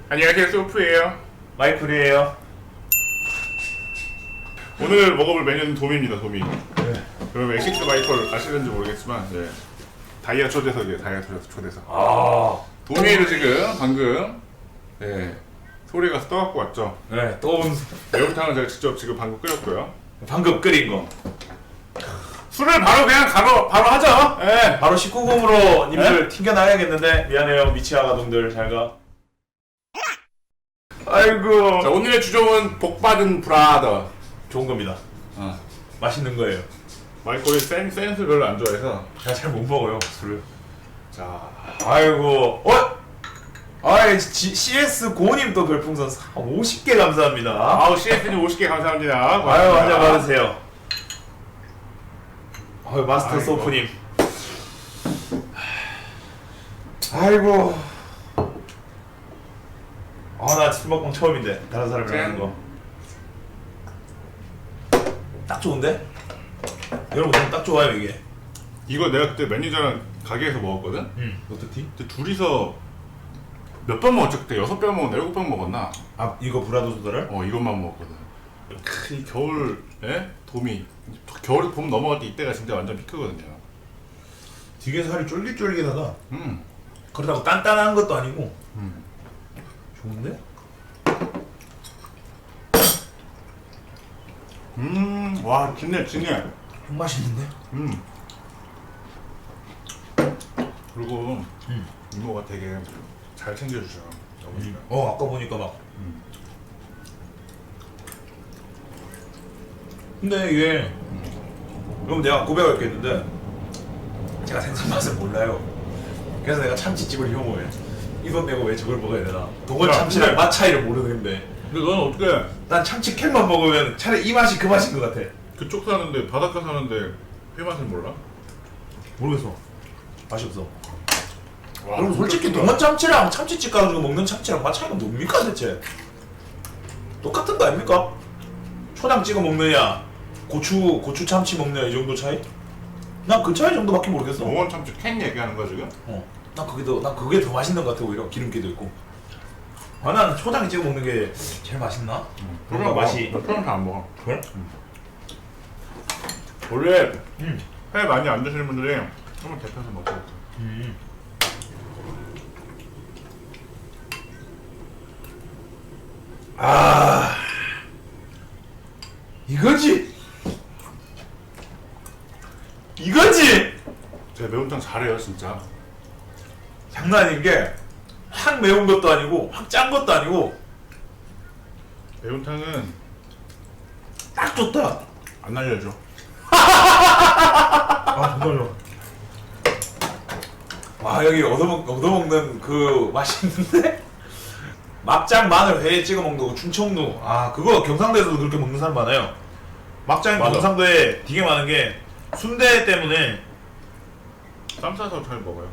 안녕하세요, 소프예요. 마이클이에요. 오늘 먹어볼 메뉴는 도미입니다. 도미. 네. 여러분 엑시스 마이콜 아시는지 모르겠지만 다이아 초대석이에요. 다이아 초대석. 아, 도미를 지금 방금 소리 가서 떠갖고 왔죠. 네, 떠온 매운탕을 제가 직접 지금 방금 끓였고요. 방금 끓인 거. 술을 바로 그냥 바로 하죠. 예. 바로 19금으로 님들 튕겨나가야겠는데 미안해요, 미치아 가동들 잘 가. 아이고. 자, 오늘의 주종은 복받은 브라더. 좋은 겁니다. 맛있는 거예요. 마이콜이 센스 별로 안 좋아해서. 제가 잘 못 먹어요 술을. 자, 아이고. 아이 CS 고님 또 별풍선 50개 감사합니다. 아우 CS님 50개 감사합니다. 아유, 한잔 받으세요. 아유, 마스터 아이고. 소프님. 아이고. 나 술 먹방 처음인데 다른 사람이랑 하는 거. 딱 좋은데? 여러분 저는 딱 좋아요 이게. 이거 내가 그때 매니저랑 가게에서 먹었거든? 어떻게? 근데 둘이서 몇 번 먹었지? 그때 6병 먹었나? 7병 먹었나? 아, 이거 브라더 소다를? 이것만 먹었거든. 이 겨울, 도미. 겨울에 봄 넘어갈 때 이때가 진짜 완전 피크거든요. 되게 살이 쫄깃쫄깃하다. 음. 그렇다고 단단한 것도 아니고. 좋은데? 와, 진해. 좀 맛있는데? 그리고 이모가 되게 잘 챙겨주셔. 아까 보니까 막. 근데 이게 그럼 내가 고백할 게 있는데 제가 생선 맛을 몰라요. 그래서 내가 참치집을 이용해. 이 돈 내고 왜 저걸 먹어야 되나? 동원 야, 참치랑 근데- 맛 차이를 모르는데 근데 너는 어떻게 난 참치캔만 먹으면 차라리 이 맛이 그 맛인 것 같아. 그쪽 사는데, 바닷가 사는데 회 맛을 몰라? 모르겠어. 맛이 없어. 와, 그리고 솔직히 동원 참치랑 참치집 가가지고 먹는 참치랑 맛 차이가 뭡니까 대체? 똑같은 거 아닙니까? 초장 찍어 먹느냐, 고추 참치 먹느냐 이 정도 차이? 난 그 차이 정도밖에 모르겠어. 동원 참치 캔 얘기하는 거야 지금? 난 그게 더 맛있는 것 같아 오히려. 기름기도 있고. 난 초장 찍어 먹는 게 제일 맛있나? 뭔가 맛이. 나 표현 잘안 먹어. 그래? 원래 회 많이 안 드시는 분들이 한번 데펴서 먹고. 아, 이거지. 제가 매운탕 잘해요 진짜. 장난 아닌 게 확 매운 것도 아니고 확 짠 것도 아니고 매운탕은 딱 좋다. 안 날려줘. 정말로. 와, 여기 얻어먹는 그 맛이 있는데? 막장 마늘 회에 찍어 먹는 거 충청도. 그거 경상도에서도 그렇게 먹는 사람 많아요. 막장이 맞아. 경상도에 되게 많은 게 순대 때문에. 쌈 싸서 잘 먹어요.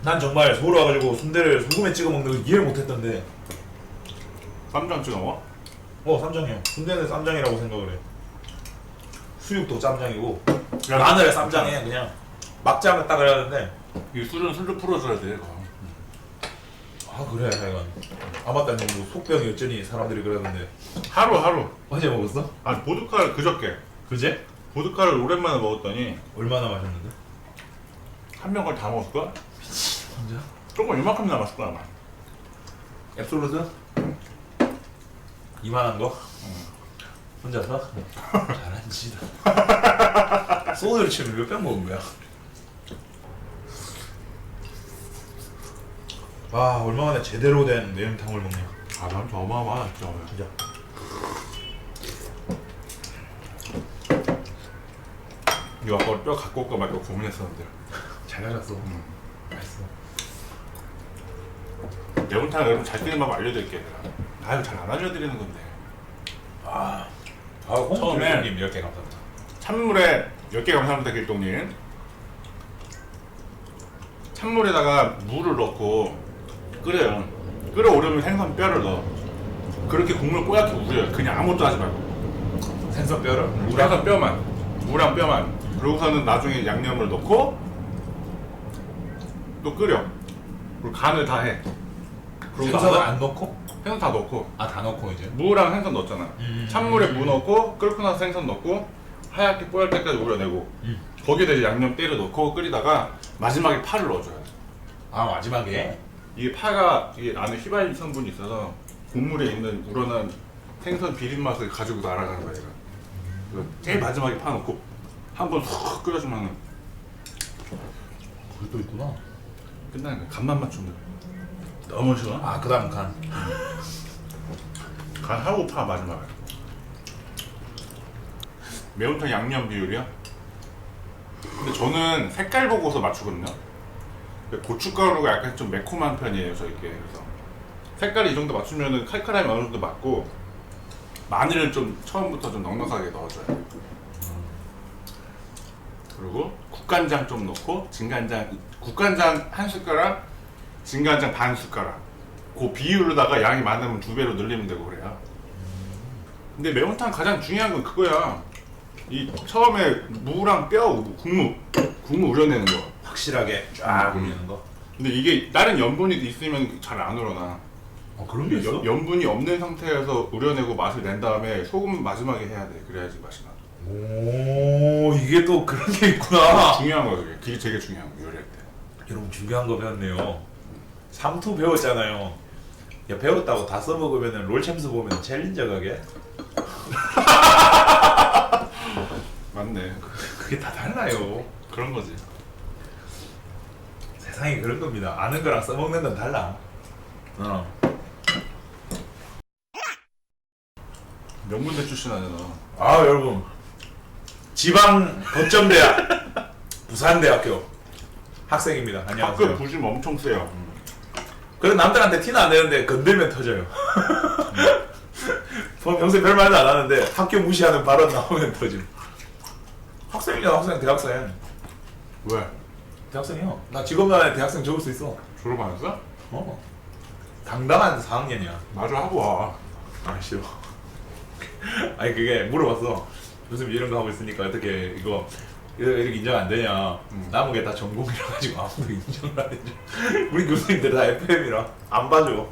난 정말 서울 와가지고 순대를 소금에 찍어 먹는 걸 이해를 못했던데. 쌈장 찍어 먹어? 쌈장이요. 순대는 쌈장이라고 생각을 해. 수육도 쌈장이고 야, 마늘에 쌈장에 그냥 막장을 딱 그래야 되는데. 이 술은 술로 풀어줘야 돼. 그거. 그래 하여간. 맞다, 뭐 속병이 어쩌니 사람들이 그러는데. 하루. 어제 먹었어? 보드카를 그저께. 그제? 보드카를 오랜만에 먹었더니 얼마나 마셨는데? 한 병을 다 먹었을걸? 진짜? 조금 이만큼 남았을 거야 아마. 앱솔루트? 이만한 거? 혼자서? 잘한 짓이다. 소주를 치면 몇 병 먹은 거야? 얼마 만에 제대로 된 매운탕을 먹냐. 난 저 어마어마하다 진짜. 진짜. 이거 아까 뼈 갖고 올까 말까 고민했었는데. 잘 가졌어. 맛있어. 매운탕 여러분 잘 끓이는 방법 알려드릴게요. 이거 잘 안 알려드리는 건데. 처음에 홍준님 10개 감사합니다. 찬물에 10개 감사합니다 길동님. 찬물에다가 물을 넣고 끓여요. 끓어오르면 생선 뼈를 넣어. 그렇게 국물 뽀얗게 우려요. 그냥 아무것도 하지 말고. 생선뼈를? 생선 뼈만. 무랑 뼈만. 그러고서는 나중에 양념을 넣고 또 끓여. 그리고 간을 다 해. 생선을 안 넣고? 생선 다 넣고 아, 다 넣고 이제. 무랑 생선 넣었잖아. 찬물에 무 넣고 끓고 나서 생선 넣고 하얗게 뽀얄 때까지 우려내고 거기에다 이제 양념 때려 넣고 끓이다가 마지막에 파를 넣어줘야 돼. 아, 마지막에. 이게 파가 이게 안에 휘발유 성분이 있어서 국물에 있는 우러난 생선 비린 맛을 가지고 날아가는 거야. 얘가. 그래서 제일 마지막에 파 넣고 한번 훅 끓여주면 그게 또 있구나. 끝나는 거야. 간만 맞추면 돼. 너무 싫어. 아, 그 다음 간. 간하고 파 마지막에. 매운탕 양념 비율이야? 근데 저는 색깔 보고서 맞추거든요. 고춧가루가 약간 좀 매콤한 편이에요, 저희께. 그래서 색깔이 이 정도 맞추면은 칼칼함이 어느 정도 맞고 마늘을 좀 처음부터 좀 넉넉하게 넣어줘요. 그리고 국간장 좀 넣고 진간장, 국간장 한 숟가락, 진간장 반 숟가락. 그 비율로다가 양이 많으면 2배로 늘리면 되고 그래요. 근데 매운탕 가장 중요한 건 그거야. 이 처음에 무랑 뼈 국물 우려내는 거. 확실하게 쫙 올리는 거. 근데 이게 다른 염분이 있으면 잘 안 우러나. 그런 게 있어? 염분이 없는 상태에서 우려내고 맛을 낸 다음에 소금 마지막에 해야 돼. 그래야지 맛이 나. 오, 이게 또 그런 게 있구나. 중요한 거 그게. 그게 되게 중요한 거 요리할 때. 여러분 중요한 거 배웠네요. 삼투 배웠잖아요. 야, 배웠다고 다 써먹으면은 롤챔스 보면 챌린저 가게. 맞네. 그게 다 달라요. 그런 거지. 세상이 그런 겁니다. 아는 거랑 써먹는 건 달라. 명문대 출신 아니야 너. 아, 여러분, 지방 거점대학 부산대학교 학생입니다. 학교 안녕하세요. 부심 엄청 세요. 그런 남들한테 티는 안 내는데 건들면 터져요. 평소에 별 말도 안 하는데 학교 무시하는 발언 나오면 터짐. 학생이야, 학생, 대학생. 왜? 대학생이요. 나 직업란에 대학생 적을 수 있어. 졸업 안 했어? 당당한 4학년이야. 마저 하고 와. 아, 싫어. 아니, 그게 물어봤어. 요즘 이런 거 하고 있으니까 어떻게 이거 이렇게 인정 안 되냐. 남은 게 다 전공이라 가지고 아무도 인정을 안 해줘. 우리 교수님들 다 FM이라 안 봐줘.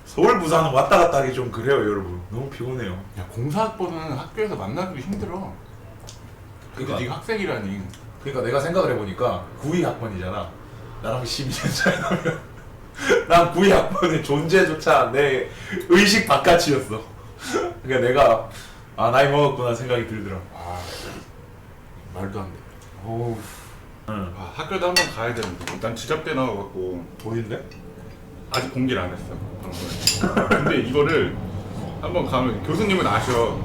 서울 부산은 왔다 갔다 하기 좀 그래요, 여러분. 너무 피곤해요. 야, 공사학번은 학교에서 만나기 힘들어. 근데 네가 학생이라니. 그러니까 내가 생각을 해보니까 92학번이잖아. 나랑 12년 차이 나면 난 92학번의 존재조차 내 의식 바깥이었어. 그러니까 내가 나이 먹었구나 생각이 들더라. 아, 말도 안 돼. 어우. 응. 아, 학교도 한번 가야 되는데. 난 지잡대 나와갖고 보이는데? 아직 공개를 안 했어. 방송에. 근데 이거를 한번 가면 교수님은 아셔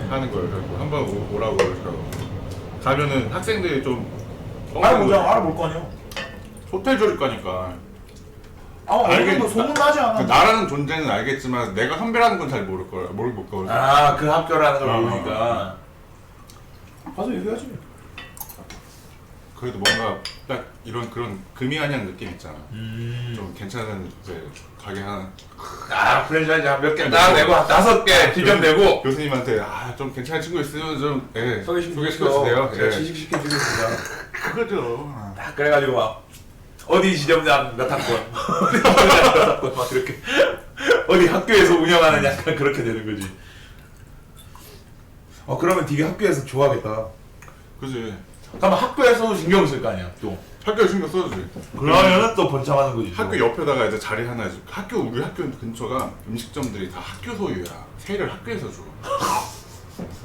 하는 거예요. 그래서 한번 오라고 그러더라고. 가면은 학생들이 좀 알아볼 거 아니야. 호텔 조립과니까. 어느 정도 소문나지 않아. 나라는 존재는 알겠지만 내가 선배라는 건 잘 모를 거야. 모를 거야. 그 학교라는 걸 모르니까. 가서 얘기하지. 그래도 뭔가 딱 이런 그런 금이한양 느낌 있잖아. 좀 괜찮은 이제 가게 하나 프랜차이즈 한 몇 개 딱 내고 한 5개 비전 내고 교수님한테 좀 괜찮은 친구 있으면 좀 소개시켜주세요. 예. 취직시켜주겠습니다. 그거죠. 딱 그래가지고 막 어디 지점장 몇 학번 어디 지점장 몇 학번 막 이렇게 어디 학교에서 운영하는 약간 그렇게 되는 거지. 그러면 되게 학교에서 좋아하겠다. 그지. 그러면 학교에서도 신경 쓸 거 아니야 또. 학교에 신경 써주지. 그러면은 또 번창하는 거지. 또. 학교 옆에다가 이제 자리 하나 해줘. 우리 학교 근처가 음식점들이 다 학교 소유야. 세일을 학교에서 줘.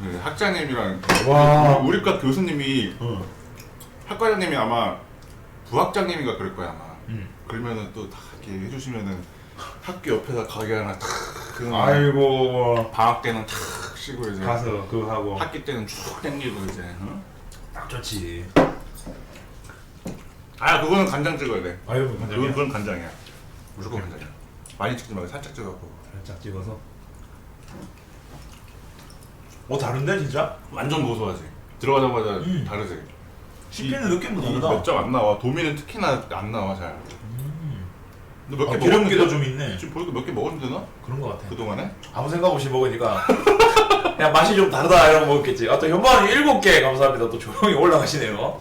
네, 학장님이랑 와. 우리과 교수님이 학과장님이 아마 부학장님인가 그럴 거야 아마. 그러면은 또 다 이렇게 해주시면은 학교 옆에다 가게 하나 탁. 아이고. 방학 때는 탁 쉬고 이제 가서 그거 하고. 학기 때는 쭉 땡기고 이제. 딱 좋지. 그거는 간장 찍어야 돼. 아이고 간장이야. 그건 간장이야. 무조건 간장이야. 많이 찍지 말고 살짝 찍어갖고. 살짝 찍어서. 다른데 진짜? 완전 고소하지. 들어가자마자 다르지. 씹히는 느낌도 다르다. 몇점 안 나와. 도미는 특히나 안 나와 잘. 너 몇 개 기름기도 먹었는데? 좀 있네. 지금 보니까 몇 개 먹었는데 너? 그런 거 같아. 그동안에? 아무 생각 없이 먹으니까 그냥 맛이 좀 다르다 이러고 먹었겠지. 또 현방이 7개 감사합니다. 또 조용히 올라가시네요.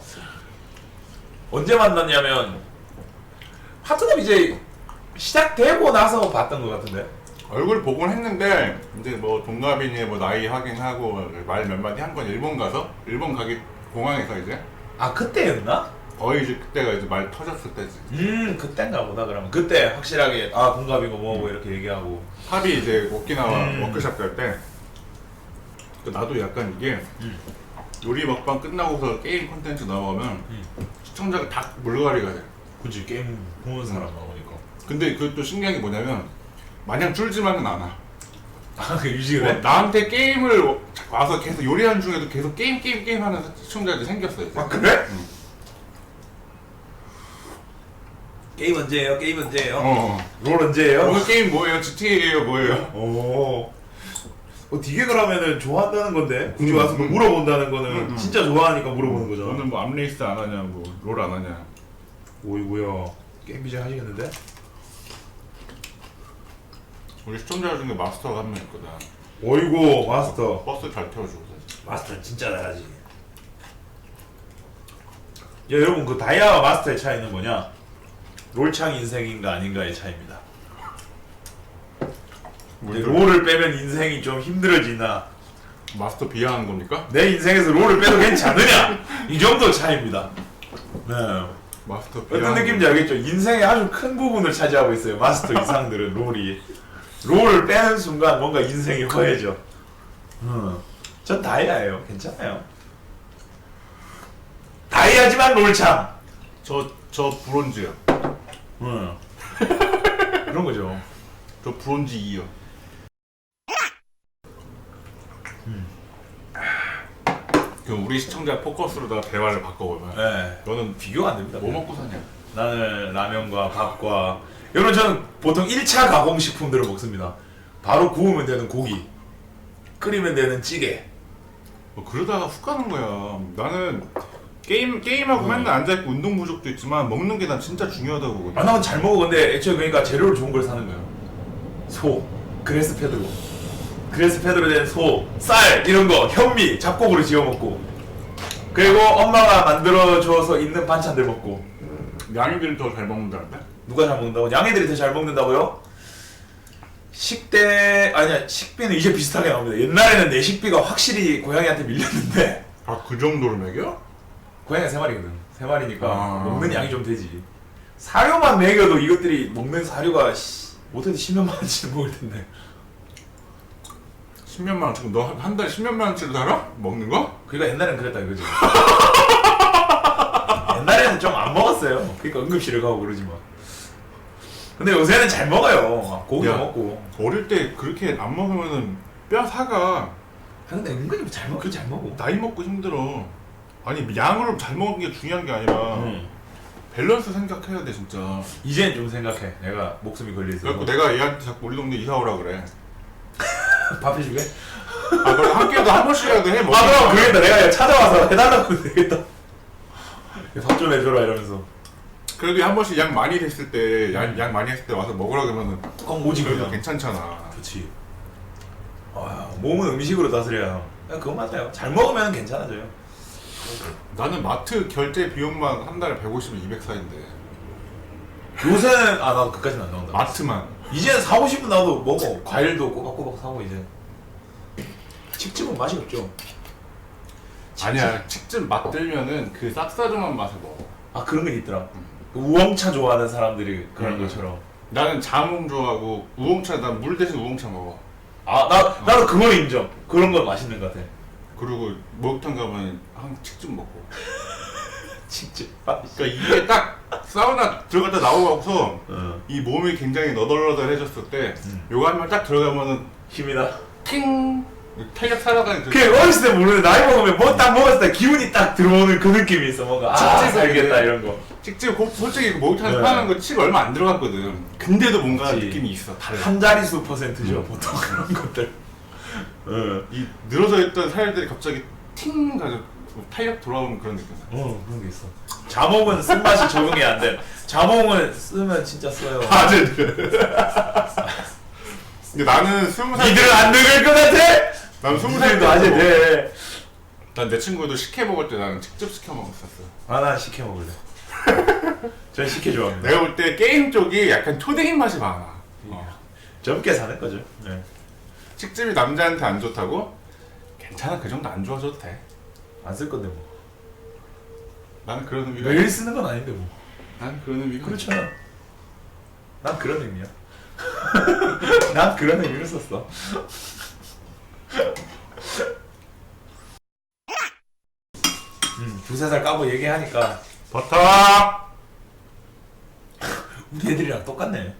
언제 만났냐면 하트답 이제 시작되고 나서 봤던 것 같은데. 얼굴 보곤 했는데 이제 뭐 동갑이니 뭐 나이 확인하고 말 몇 마디 한 건 일본 가서 일본 가기 공항에서 이제 아 그때였나? 거의 이제 그때가 이제 말 터졌을 때지. 그땐가 보다 그러면. 그때 확실하게 아 동갑이고 뭐고 이렇게 얘기하고. 합이 이제 오키나와 워크숍 갈 때 나도 약간 이게 요리 먹방 끝나고서 게임 콘텐츠 나오면 시청자가 다 물갈이가 돼. 그치 게임 보는 사람 나오니까. 근데 그것도 신기한 게 뭐냐면 마냥 줄지만은 않아. 아그 유지를 해? 나한테 게임을 와서 계속 요리하는 중에도 계속 게임 하는 시청자들이 생겼어요. 이제. 아 그래? 응. 게임 언제예요? 게임 언제예요? 어. 롤 언제예요? 오늘 게임 뭐예요? GTA예요? 뭐예요? 오. 되게 그러면은 좋아한다는 건데 굳이 와서 뭐 물어본다는 거는 진짜 좋아하니까 물어보는 거잖아. 오늘 뭐 암레이스 안 하냐, 뭐 롤 안 하냐. 오이구야 게임 BJ 하시겠는데? 우리 시청자 중에 마스터가 한 명 있거든. 오이구 마스터. 버스 잘 태워주고. 마스터 진짜 잘하지. 야 여러분 그 다이아와 마스터의 차이는 뭐냐? 롤창 인생인가 아닌가의 차이입니다. 뭐 이제 롤을 빼면 인생이 좀 힘들어지나 마스터 비하하는 겁니까? 내 인생에서 롤을 빼도 괜찮느냐? 이 정도 차이입니다. 네. 마스터 어떤 비하하는 느낌인지 알겠죠? 인생의 아주 큰 부분을 차지하고 있어요. 마스터 이상들은 롤이. 롤을 빼는 순간 뭔가 인생이 허해져. 전 다이아예요. 괜찮아요. 다이아지만 롤참. 저 브론즈요. 그런 거죠. 저 브론즈 2요. 그럼 우리 시청자 포커스로다가 대화를 바꿔보면 네. 너는 비교가 안 됩니다. 뭐 먹고 사냐? 나는 라면과 밥과 여러분 저는 보통 1차 가공식품들을 먹습니다. 바로 구우면 되는 고기, 끓이면 되는 찌개. 뭐 그러다가 훅 가는 거야. 나는 게임하고 맨날 앉아있고 운동 부족도 있지만 먹는 게 난 진짜 중요하다고 보거든. 아, 난 잘 먹어. 근데 애초에 그러니까 재료를 좋은 걸 사는 거예요. 소, 그래스페드로 된 소, 쌀 이런 거, 현미, 잡곡으로 지어 먹고. 그리고 엄마가 만들어줘서 있는 반찬들 먹고. 양이들이 더 잘 먹는다는데? 누가 잘 먹는다고? 양이들이 더 잘 먹는다고요? 식비는 이제 비슷하게 나옵니다. 옛날에는 내 식비가 확실히 고양이한테 밀렸는데 아, 그 정도로 먹여? 고양이가 3마리거든. 3마리니까 아. 먹는 양이 좀 되지. 사료만 먹여도 이것들이 먹는 사료가 못해도 10몇만 원치는 먹을 텐데. 10몇만 원. 지금 너 한 달에 10몇만 원치를 달아? 먹는 거? 그러니까 옛날엔 그랬다 이거지. 옛날에는 좀 안 먹었어요. 그러니까 응급실을 가고 그러지 마. 근데 요새는 잘 먹어요. 고기 야. 먹고. 어릴 때 그렇게 안 먹으면은 뼈 사가. 근데 은근히 잘 먹긴 잘 먹어. 나이 먹고 힘들어. 아니 양으로 잘 먹는 게 중요한 게 아니라 밸런스 생각해야 돼 진짜. 이제는 좀 생각해. 내가 목숨이 걸려있어. 그래갖고 내가 얘한테 자꾸 우리 동네 이사 오라 그래. 밥 해주게? 아 그럼 한 끼도 한 번씩이라도 해 먹어. 아 그럼 그러겠다. 내가 그냥 찾아와서 해달라고 하면 되겠다. 밥 좀 해줘라 이러면서. 그래도 한 번씩 양 많이 됐을 때, 양 많이 했을 때 와서 먹으라 그러면은 꼭 오지 그래도 그냥. 괜찮잖아. 그렇지. 아, 몸은 음식으로 다스려야. 그건 맞아요. 잘 먹으면 괜찮아져요. 나는 마트 결제 비용만 한 달에 150에 200 사인데. 요새는 나도 그까지는 안 나온다. 마트만. 이제는 사고 싶은 나도 먹어. 과일도 꼬박꼬박 사고 이제. 칡즙은 맛이 없죠. 아니야, 직접 맛들면은 그 쌉싸름한 맛을 먹어. 아 그런 게 있더라. 그 우엉차 좋아하는 사람들이 그런 것처럼. 나는 자몽 좋아하고 우엉차, 난 물 대신 우엉차 먹어. 나도 그거 인정. 그런 건 맛있는 것 같아. 그리고 목욕탕 가면 한 직접 먹고. 칡즙. 그러니까 이게 딱 사우나 들어갔다 나오고서 어. 이 몸이 굉장히 너덜너덜해졌을 때 요거 한 번 딱 들어가면은 힘이 나. 팅! 탄력 살아가는 그 어렸을 때 모르는데 나이 먹으면 뭐 딱 먹었을 때 기운이 딱 들어오는 그 느낌이 있어. 뭔가 살겠다 이런 거. 직접 솔직히 목욕탕에서 네. 파는 거 칩 얼마 안 들어갔거든. 근데도 뭔가 그치. 느낌이 있어. 달라. 한 자릿수 %죠 보통 그런 것들. 이 늘어져 있던 살들이 갑자기 팅 가지고 탄력 돌아오는 그런 느낌. 그런 게 있어. 자몽은 쓴맛이 적응이 안 돼. 자몽을 쓰면 진짜 써요. 아재. 근데 나는 20살. 니들은 안 늙을 것 같아? 난 20살 니들도 아재 돼. 난 내 친구도 식혜 먹을 때 나는 직접 시켜 먹었었어. 난 시켜 먹을래. 전 식혜 좋아합니다. 내가 볼 때 게임 쪽이 약간 초딩 입맛이 많아. 젊게 사는 거죠. 네. 칡즙이 남자한테 안 좋다고? 괜찮아, 그 정도 안 좋아져도 돼. 안 쓸 건데 뭐. 나는 그런 의미가. 매일 쓰는 건 아닌데 뭐. 난 그런 의미가. 그렇잖아. 난 그런 의미야. 난 그런 의미를 썼어. 두세 살 까고 얘기하니까 버터. 우리 애들이랑 똑같네.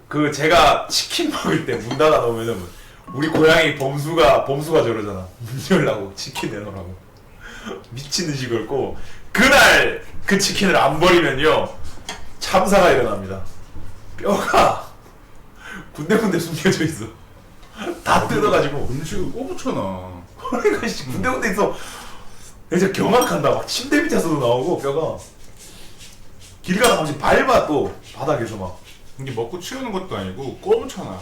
그 제가 치킨 먹을 때 문 닫아 놓으면은 우리 고양이 범수가 저러잖아. 문 열라고 치킨 내놓으라고. 미친 듯이 걸고 그날 그 치킨을 안 버리면요 참사가 일어납니다. 뼈가 군데군데 숨겨져 있어. 다 뜯어가지고 음식을 꼬부쳐놔. 그러니까 씨 군데군데 있어. 진짜 경악한다. 막 침대 밑에서도 나오고 뼈가 길 가다 갑자기 밟아 또 바닥에서 막. 이게 먹고 치우는 것도 아니고 꼬부쳐놔.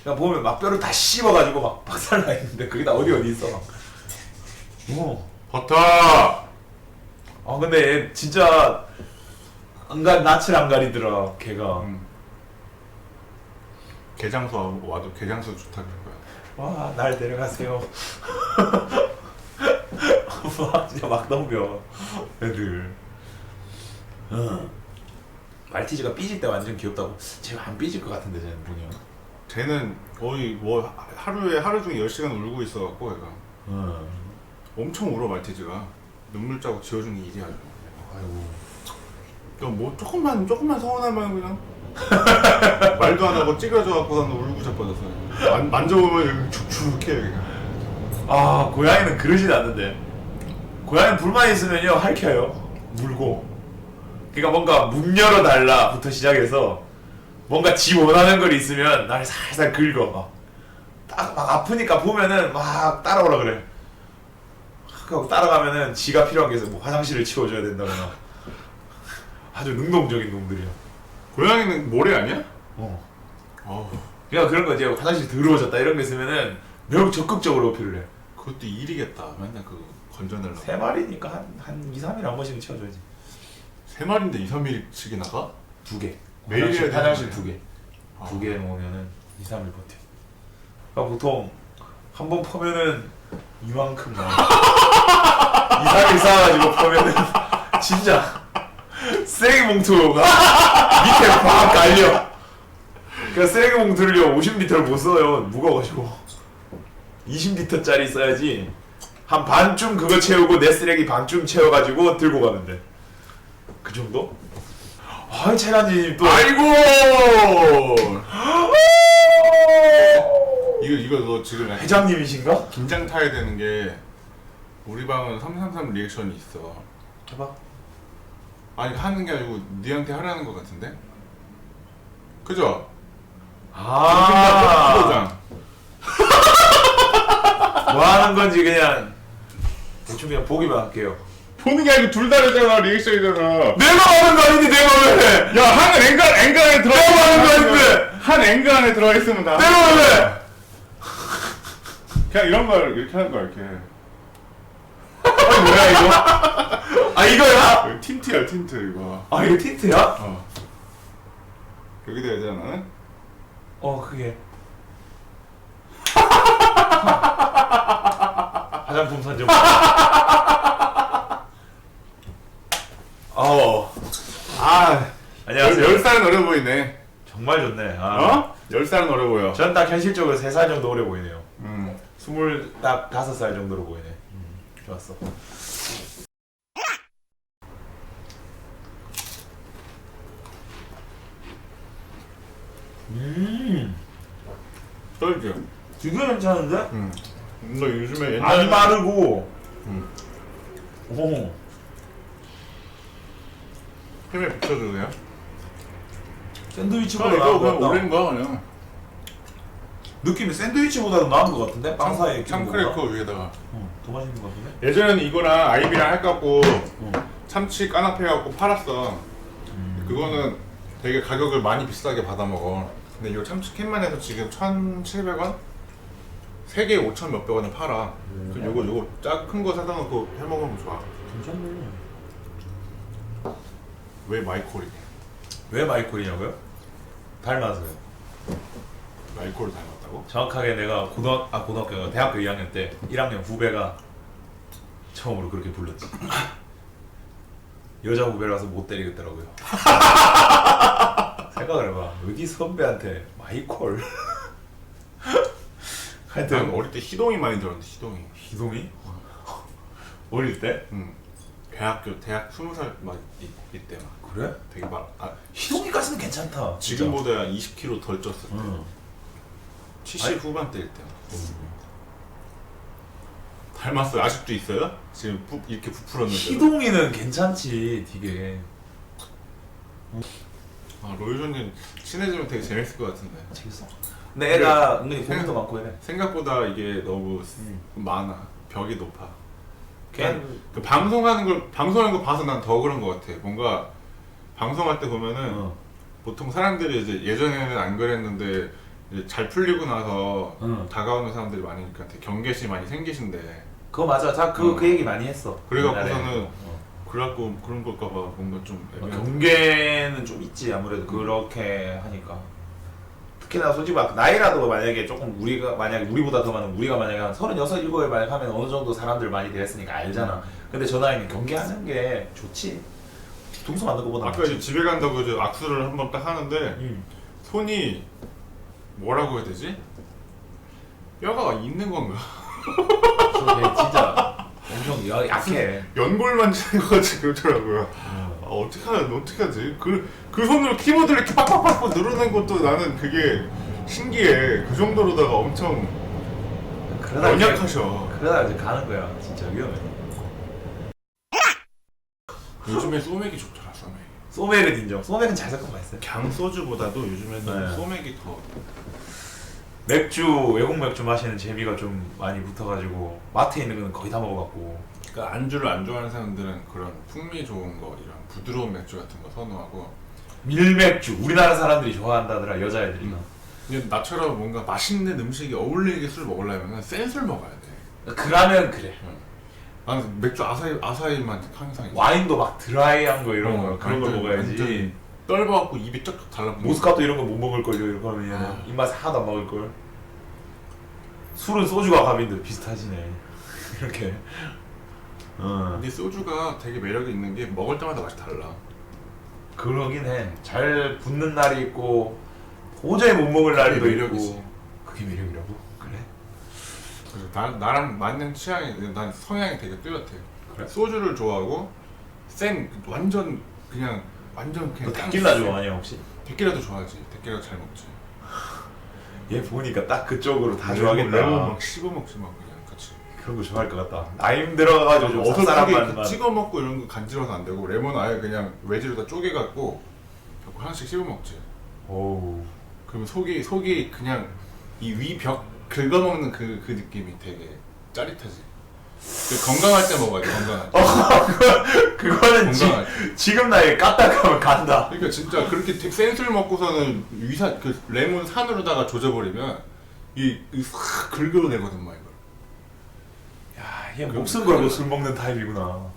그냥 보면 막 뼈를 다 씹어가지고 막 박살나 있는데 그게 다 어디 있어 막. 버터. 아 근데 얘 진짜 낯을 안 가리더라 걔가. 게장수 와도 게장수 좋다 그럴 거야. 와 날 데려가세요. 막 진짜 막 덤벼 애들. 말티즈가 삐질 때 완전 귀엽다고. 쟤가 안 삐질 것 같은데 쟤는 보면. 쟤는 거의 뭐 하루 중에 10시간 울고 있어갖고 얘가 엄청 울어. 말티즈가 눈물 자국 지워주는 게 일이야. 아이고. 그럼 뭐 조금만 서운하면 그냥 말도 안 하고 찌그러져갖고 울고 자빠졌어. 만져보면 여기 축축해 그냥. 아 고양이는 그러진 않는데. 고양이는 불만 있으면요 할켜요. 물고. 그러니까 뭔가 문 열어달라부터 시작해서 뭔가 지 원하는 걸 있으면 날 살살 긁어 막. 딱 막 아프니까 보면은 막 따라오라 그래. 하고 따라가면은 지가 필요한 게 있어. 뭐 화장실을 치워줘야 된다거나. 아주 능동적인 놈들이야. 고양이는 모래 아니야? 어우. 그러니까 그런 거 이제 화장실 더러워졌다 이런 거 있으면은 매우 적극적으로 어필을 해. 그것도 일이겠다. 맨날 그거 건져내려고. 세 마리니까 한 2, 3일에 한 번씩은 치워줘야지. 3마리인데 2, 3일씩이 나가? 2개. 매일 해야 되는 화장실 거야? 2개. 2개 놓으면은 2, 3일 버텨. 그러니까 보통 한 번 퍼면은 이만큼 나와. 2, 3일 쌓아가지고 퍼면은 진짜 쓰레기 봉투가 밑에 팍 깔려. 그러니까 쓰레기 봉투를요 50리터를 못 써요. 무거워가지고 20리터짜리 써야지. 한 반쯤 그거 채우고 내 쓰레기 반쯤 채워가지고 들고 가면 돼. 그 정도? 아이 체란지 또. 아이고! 이거 너 지금 약간 회장님이신가? 긴장 타야 되는 게 우리 방은 333 리액션이 있어. 해봐. 아니 하는 게 아니고 니한테 하라는 것 같은데? 그죠? 아. 뭐 하는 건지 그냥 대충 그냥 보기만 할게요. 보는 게 아니고 둘 다르잖아. 리액션이잖아. 내가 하는 거 아닌데 내가 왜? 야, 한 앵글 안에 들어가 내가 하는 거 아닌데. 한 앵글 안에 들어가 있으면 다. 내가 왜? 그냥 이런 걸 이렇게 하는 거야, 이렇게. 아니 뭐야 이거? 아 이거야? 이거 틴트야, 틴트 이거. 아 이거 틴트야? 여기다 해야 되나 나는? 그게 화장품 선정. 안녕하세요. 10살은 어려 보이네. 정말 좋네. 10살은 어려 보여. 전 딱 현실적으로 3살 정도 어려 보이네요. 25살 정도로 보이네. 좋았어. 떨지? 되게 괜찮은데? 너 요즘에 안 마르고. 오. 힘에 붙여주세요. 샌드위치보다 이거 나은 것 그냥 같다. 오랜 거야 그냥. 느낌이 샌드위치보다도 나은 것 같은데? 빵사에 참크래커 위에다가. 더 맛있는 것 같은데? 예전에는 이거랑 아이비랑 해갖고 참치 까나페 해갖고 팔았어. 그거는 되게 가격을 많이 비싸게 받아먹어. 근데 이거 참치 캔만 해서 지금 1,700원? 3개에 5,000 몇백 원에 팔아. 그럼 요거 작 큰 거 사다 놓고 해먹으면 좋아. 괜찮네. 왜 마이콜이냐? 왜 마이콜이냐고요? 닮아서요. 마이콜을 닮았다고? 정확하게 내가 고등학교 대학교 2학년 때 1학년 후배가 처음으로 그렇게 불렀지. 여자 후배라서 못 때리겠더라고요. 생각을 해봐. 여기 선배한테 마이콜. 난 하여튼 어릴 때 희동이 많이 들었는데 희동이. 희동이? 어릴 때? 응. 대학 20살 막 이때 막 그래? 되게 막 희동이까지는 괜찮다. 진짜. 지금보다 20kg 덜 쪘을 때. 응. 70 후반대일 때. 닮았어요. 아직도 있어요? 지금 이렇게 부풀었는데. 희동이는 괜찮지, 되게. 아, 로이조님 친해지면 되게 재밌을 것 같은데. 재밌어. 근데 애가 은근히 고민도 많고 해. 생각보다 이게 너무 많아. 벽이 높아. 걔는 그 방송하는 거 봐서 난 더 그런 것 같아. 뭔가 방송할 때 보면은 보통 사람들이 이제 예전에는 안 그랬는데 이제 잘 풀리고 나서 다가오는 사람들이 많으니까 되게 경계심이 많이 생기신데. 그거 맞아. 그 얘기 많이 했어. 그래갖고서는 그래갖고 그런 걸까봐 뭔가 좀 애매하다. 경계는 좀 있지 아무래도 그렇게 하니까. 특히나 솔직히 막 나이라도 만약에 조금 만약에 우리보다 더 많은 우리가 만약에 한 36, 7에 만약 하면 어느 정도 사람들 많이 됐으니까 알잖아. 근데 저 나이는 경계하는 게 좋지. 동서 만든 거보다 아까 이제 집에 간다고 이제 악수를 한번 딱 하는데 손이 뭐라고 해야 되지? 뼈가 있는 건가? 진짜 엄청 약해. 연골 만지는 것 같이 그렇더라고요. 아, 어떻게 하지? 그 손으로 키보드를 이렇게 빡빡빡 누르는 것도 나는 그게 신기해. 그 정도로다가 엄청 연약하셔. 그러다 이제 가는 거야. 진짜 위험해. 요즘에 소맥이 좋더라, 소맥. 소맥은 인정. 소맥은 잘 섞은 거 맛있어요. 강 소주보다도 요즘에는 네. 소맥이 더. 맥주, 외국 맥주 마시는 재미가 좀 많이 붙어가지고 마트에 있는 거는 거의 다 먹어봤고. 그러니까 안주를 안 좋아하는 사람들은 그런 풍미 좋은 거, 이런 부드러운 맥주 같은 거 선호하고. 밀맥주, 우리나라 사람들이 좋아한다더라, 여자애들이. 근데 나처럼 뭔가 맛있는 음식이 어울리게 술 먹으려면 센 술 먹어야 돼. 그러면 그래. 나는 맥주 아사히만 항상 있어. 와인도 막 드라이한 거 이런 거 그런 걸 완전- 먹어야지. 완전 떫어갖고 입이 쩍쩍 달라붙는. 모스카토 이런 거 못 먹을 걸요. 이렇게 하면 입맛 하나도 안 먹을 걸. 술은 소주가 갑인데 비슷하지네. 이렇게. 근데 소주가 되게 매력이 있는 게 먹을 때마다 맛이 달라. 그러긴 해. 잘 붙는 날이 있고 도저히 못 먹을 날도 그게 매력이지. 있고. 그게 매력이라고? 그래? 그래서 나랑 맞는 취향이, 난 성향이 되게 뚜렷해. 그래? 소주를 좋아하고 완전 너 그냥 데킬라 좋아하냐 혹시? 데킬라도 좋아하지. 데킬라 잘 먹지. 얘 보니까 딱 그쪽으로 다 레몬 좋아하겠다. 막 씹어 먹지 막 그냥 같이. 그런 거 좋아할 것 같다. 라임 들어가가지고 좀 쌉쌀한 어설프게 맛. 찍어 먹고 이런 거 간지러서 안 되고, 레몬 아예 그냥 외지로 다 쪼개갖고 하나씩 씹어 먹지. 오우. 그러면 속이 그냥 이 위 벽 긁어먹는 그 느낌이 되게 짜릿하지. 건강할 때 먹어야 돼. 건강할 때. 그거는 건강할 때. 지금 나이에 까딱하면 간다. 그러니까 진짜 그렇게 센 술 먹고서는 그 레몬 산으로다가 조져버리면 싹 긁어내거든 막 이걸. 야, 얘 목숨 걸고 술 먹는 타입이구나.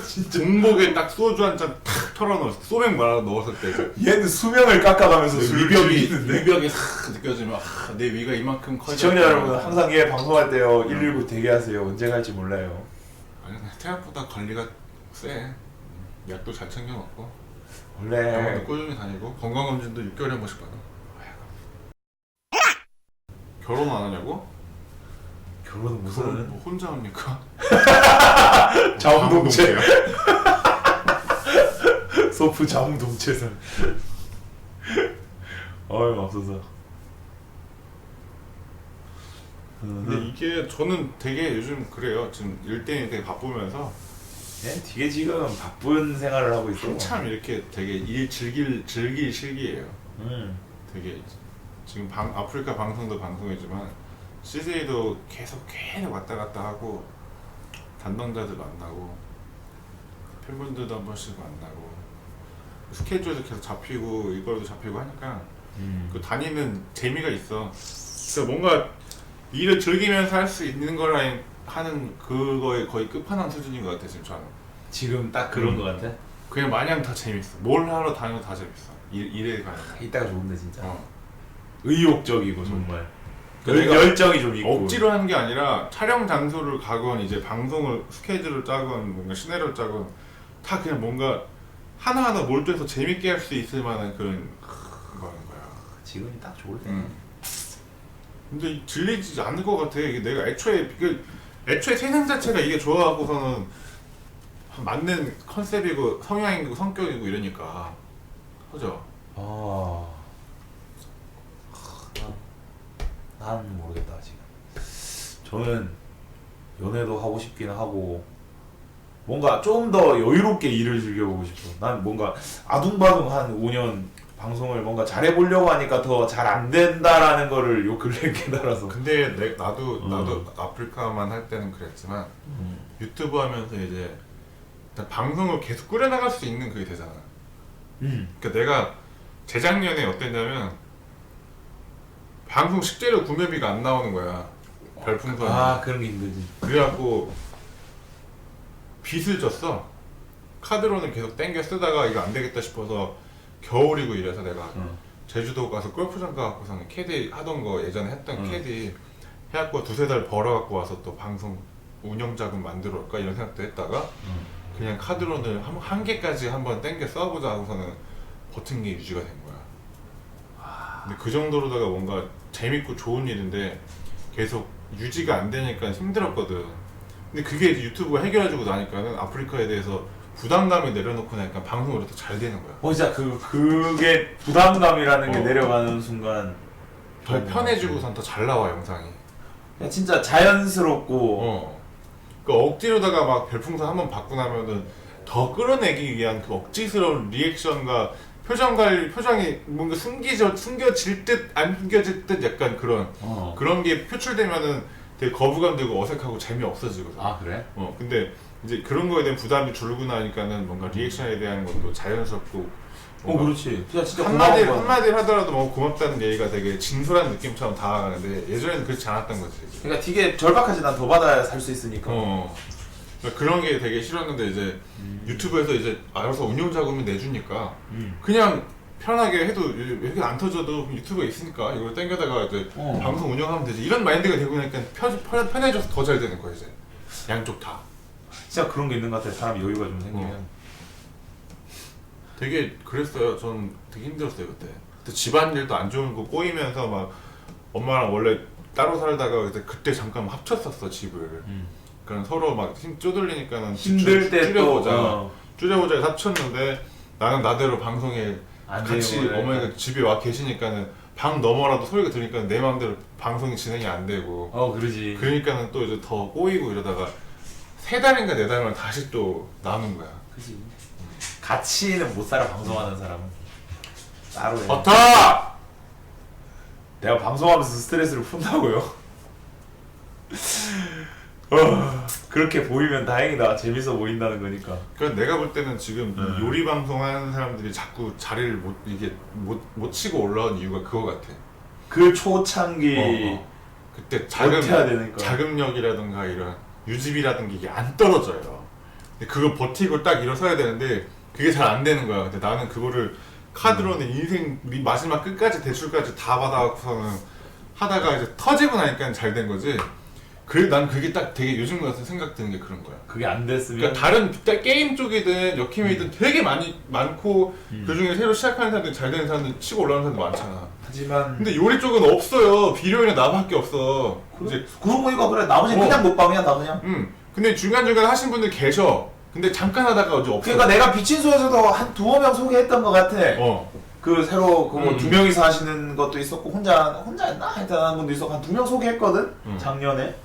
진짜. 공복에 딱 소주 한 잔 탁 털어넣었어. 소맥 말아 넣었을 때 얘는 수명을 깎아가면서 술을 즐기는데. 위벽이 싹 느껴지면 내 위가 이만큼 커져. 시청자 여러분 항상 얘 방송할 때요 119 대기하세요. 언제 갈지 몰라요. 아니 생각보다 관리가 세. 약도 잘 챙겨 먹고 원래 병원도 꾸준히 다니고 건강검진도 6개월에 한 번씩 받아. 결혼 안 하냐고? 결혼은 그건 무슨 뭐 혼자 합니까? 자웅동체. 소프 자웅동체설. 어이 맙소사. 근데 이게 저는 되게 요즘 그래요. 지금 일 때문에 되게 바쁘면서 얘 되게 지금 바쁜 생활을 하고 있어. 한참 이렇게 되게 일 즐길 시기예요. 되게 지금 아프리카 방송도 방송이지만 CJ도 계속 왔다 갔다 하고 담당자들 만나고 팬분들도 한 번씩 만나고 스케줄도 계속 잡히고 이걸도 잡히고 하니까 그 다니는 재미가 있어. 그래서 뭔가 일을 즐기면서 할 수 있는 거라 하는 그거의 거의 끝판왕 수준인 것 같아 지금 저는. 지금 딱 그런 거 같아. 그냥 마냥 다 재밌어. 뭘 하러 다녀도 다 재밌어. 일에 가는. 이따가 좋은데 진짜. 어. 의욕적이고 정말. 내가 열정이 좀 있고. 억지로 하는 게 아니라 촬영 장소를 가건 이제 방송을 스케줄을 짜건 뭔가 시나리오를 짜건 다 그냥 뭔가 하나하나 몰두해서 재밌게 할 수 있을 만한 그런 거는 거야. 지금이 딱 좋을 때. 근데 질리지 않을 것 같아. 이게 내가 애초에 세상 자체가 이게 좋아하고서는 맞는 컨셉이고 성향이고 성격이고 이러니까. 그죠? 아, 난 모르겠다 지금. 저는 연애도 하고 싶긴 하고 뭔가 좀 더 여유롭게 일을 즐겨보고 싶어. 난 뭔가 아둥바둥 한 5년 방송을 뭔가 잘해보려고 하니까 더 잘 안 된다라는 거를 요 근래 깨달아서. 근데 나도 아프리카만 할 때는 그랬지만 유튜브 하면서 이제 일단 방송을 계속 꾸려나갈 수 있는 그게 되잖아. 그러니까 내가 재작년에 어땠냐면 방송 식재료 구매비가 안 나오는 거야. 별풍선. 아, 그런 게 힘들지. 그래갖고 빚을 졌어. 카드로는 계속 땡겨 쓰다가 이거 안 되겠다 싶어서 겨울이고 이래서 내가 제주도 가서 골프장 가갖고서는 캐디 하던 거 예전에 했던 캐디 해갖고 두세 달 벌어갖고 와서 또 방송 운영자금 만들어 올까 이런 생각도 했다가 그냥 카드론을 한 개까지 한번 땡겨 써보자 하고서는 버틴 게 유지가 된 거야. 근데 그 정도로다가 뭔가 재밌고 좋은 일인데 계속 유지가 안 되니까 힘들었거든. 근데 그게 이제 유튜브가 해결해주고 나니까는 아프리카에 대해서 부담감을 내려놓고 나니까 방송이 이렇게 잘 되는 거야. 진짜 그게 부담감이라는 게 내려가는 순간 더 편해지고선 더 잘 나와 영상이. 그냥 진짜 자연스럽고. 그러니까 억지로다가 막 별풍선 한번 받고 나면은 더 끌어내기 위한 그 억지스러운 리액션과 표정 관리, 표정이 뭔가 숨겨질 듯 안 숨겨질 듯 약간 그런 게 표출되면은 되게 거부감 들고 어색하고 재미없어지거든. 아, 그래? 근데 이제 그런 거에 대한 부담이 줄고 나니까는 뭔가 리액션에 대한 것도 자연스럽고. 그렇지. 진짜 한마디를 하더라도 뭐 고맙다는 얘기가 되게 진솔한 느낌처럼 다가가는데 예전에는 그렇지 않았던 거지. 그러니까 되게 절박하지. 난 더 받아야 살 수 있으니까. 그러니까 그런 게 되게 싫었는데 이제 유튜브에서 이제 알아서 운영 자금을 내주니까 그냥 편하게 해도 여기 안 터져도 유튜브에 있으니까 이걸 땡겨다가 이제 방송 운영하면 되지 이런 마인드가 되고 나니까 편해져서 더 잘 되는 거야 이제 양쪽 다. 진짜 그런 게 있는 것 같아. 사람 여유가 좀 생기면. 되게 그랬어요. 전 되게 힘들었어요 그때. 집안일도 안 좋은 거 꼬이면서 막 엄마랑 원래 따로 살다가 그때 잠깐 합쳤었어 집을. 그러니까 서로 막 힘 쪼들리니까는 힘들 때 줄여보자 해서 합쳤는데 나는 나대로 방송에 같이 어머니가 집에 와 계시니까는 방 너머라도 소리가 들으니까 내 마음대로 방송이 진행이 안 되고. 그러지. 그러니까는 또 이제 더 꼬이고 이러다가 3달인가 4달만 다시 또 나눈 거야. 그지. 같이는 못 살아. 방송하는 사람은 따로 해. 버터! 내가 방송하면서 스트레스를 푼다고요? 그렇게 보이면 다행이다. 재밌어 보인다는 거니까. 그러니까 내가 볼 때는 지금 요리 방송 하는 사람들이 자꾸 자리를 못 치고 올라온 이유가 그거 같아. 그 초창기 그때 버텨야 되니까. 자금력이라든가 이런 유지비라든가 이게 안 떨어져요. 근데 그거 버티고 딱 일어서야 되는데 그게 잘 안 되는 거야. 근데 나는 그거를 카드로는 인생 마지막 끝까지 대출까지 다 받아갖고서는 하다가 이제 터지고 나니까 잘 된 거지. 난 그게 딱 되게 요즘 같은 생각 드는 게 그런 거야. 그게 안 됐으면. 그러니까 다른 게임 쪽이든 역힘이든 되게 많고 그 중에 새로 시작하는 사람들 잘 되는 사람들 치고 올라오는 사람들 많잖아. 하지만 근데 요리 쪽은 없어요. 비료에는 나밖에 없어. 이제 그러고 보니까 그래. 나머지는 그냥 먹방이야 다 그냥. 근데 중간중간 하신 분들 계셔. 근데 잠깐 하다가 이제 없어. 그러니까 내가 비친소에서도 한 두어 명 소개했던 것 같아. 그 새로 그거 2명이서 하시는 것도 있었고 혼자였나? 하여튼 하는 분도 있었고 한 2명 소개했거든. 작년에.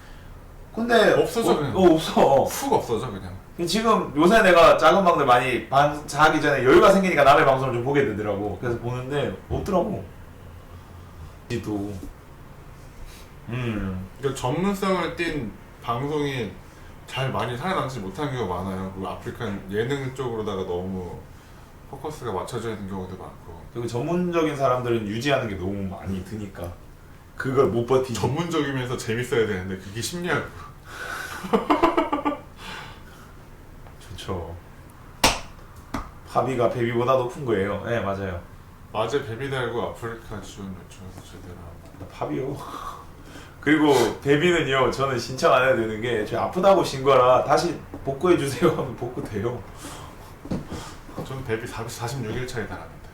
근데 없어져 그냥. 없어. 훅 없어져 그냥. 지금 요새 내가 작은 방들 많이 자기 전에 여유가 생기니까 남의 방송을 좀 보게 되더라고. 그래서 보는데 없더라고. 또. 그러니까 전문성을 띈 방송이 잘 많이 살아남지 못한 경우가 많아요. 그리고 아프리칸 예능 쪽으로다가 너무 포커스가 맞춰져 있는 경우도 많고. 그리고 전문적인 사람들은 유지하는 게 너무 많이 드니까 그걸 못 버티지. 전문적이면서 재밌어야 되는데 그게 쉽냐고. 좋죠. 파비가 베비보다 높은 거예요. 네 맞아요. 맞아 베비 달고 아프리카 지원 요청해서 제대로 나 파비요. 그리고 베비는요 저는 신청 안 해야 되는 게 저 아프다고 신 거라 다시 복구해 주세요 하면 복구돼요. 저는 베비 46일 차에 달았는데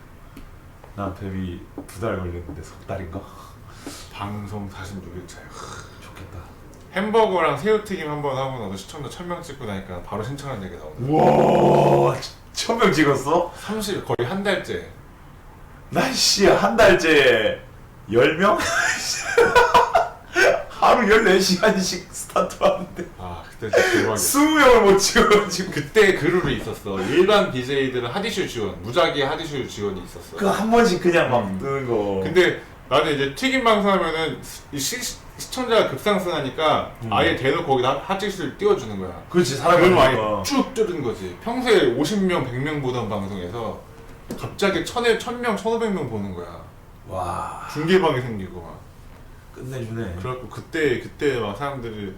난 베비 2달 걸렸는데 석 달인가? 방송 46일 차에 좋겠다. 햄버거랑 새우튀김 한번 하고 나서 시청자 1000명 찍고 나니까 바로 신청한 얘기 나오네. 우와 1000명 찍었어? 30 거의 한 달째. 날씨 한 달째 10명? 하루 14시간씩 스타트 하는데 아 그때 진짜 대박이었어. 20명을 못 찍어가지고 그때 그 룰이 있었어. 일반 BJ들은 하디슈 지원, 무작위 하디슈 지원이 있었어. 그 한 번씩 그냥 막 뜨는 거. 근데 나는 이제 튀김 방송하면은 시청자가 급상승하니까 아예 대놓고 거기다 하디슈를 띄워주는 거야. 그렇지 사람이 그럼 아예 많으니까. 쭉 뜨는 거지. 평소에 50명, 100명 보던 방송에서 갑자기 1000명, 1500명 보는 거야. 와 중계방이 생기고 막. 끝내주네. 그래갖고 그때 막 사람들이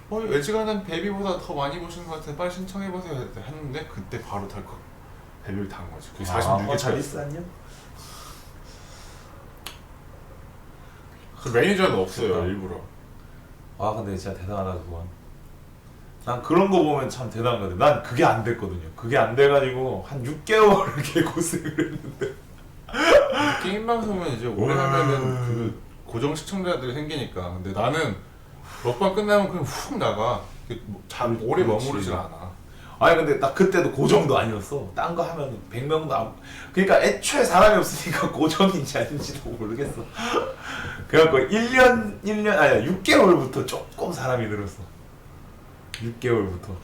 외지가는 베비보다 더 많이 보시는 것 같은데 빨리 신청해보세요 했는데 그때 바로 덜컥 베비를 단 거지. 그게 46일 잘 차였어. 있었냐? 그 매니저는 없어요 그러니까. 일부러. 아 근데 진짜 대단하다 그건. 난 그런 거 보면 참 대단한 거든. 난 그게 안 됐거든요. 그게 안 돼가지고 한 6개월 이렇게 고생을 했는데. 게임 방송은 이제 오래 하면은 그 고정 시청자들이 생기니까. 근데 나는 먹방 끝나면 그냥 훅 나가. 참 오래 그렇지. 머무르질 않아. 아니 근데 나 그때도 고정도 아니었어. 딴 거 하면 100명도 안. 그러니까 애초에 사람이 없으니까 고정인지 아닌지도 모르겠어. 그래갖고 1년 아니 6개월부터 조금 사람이 늘었어. 6개월부터.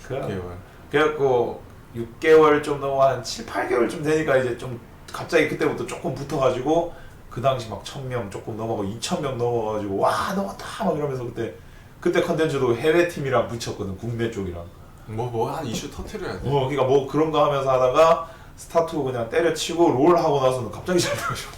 그래갖고 6개월 좀 넘어 한 7, 8개월쯤 되니까 이제 좀 갑자기 그때부터 조금 붙어가지고 그 당시 막 1000명 조금 넘어가고 2000명 넘어가가지고 와 넘었다 막 이러면서 그때 컨텐츠도 해외 팀이랑 붙였거든. 국내 쪽이랑. 한 이슈 터트려야 돼. 그러니까 뭐 그런 거 하면서 하다가 스타트 그냥 때려치고 롤 하고 나서는 갑자기 잘 돼가지고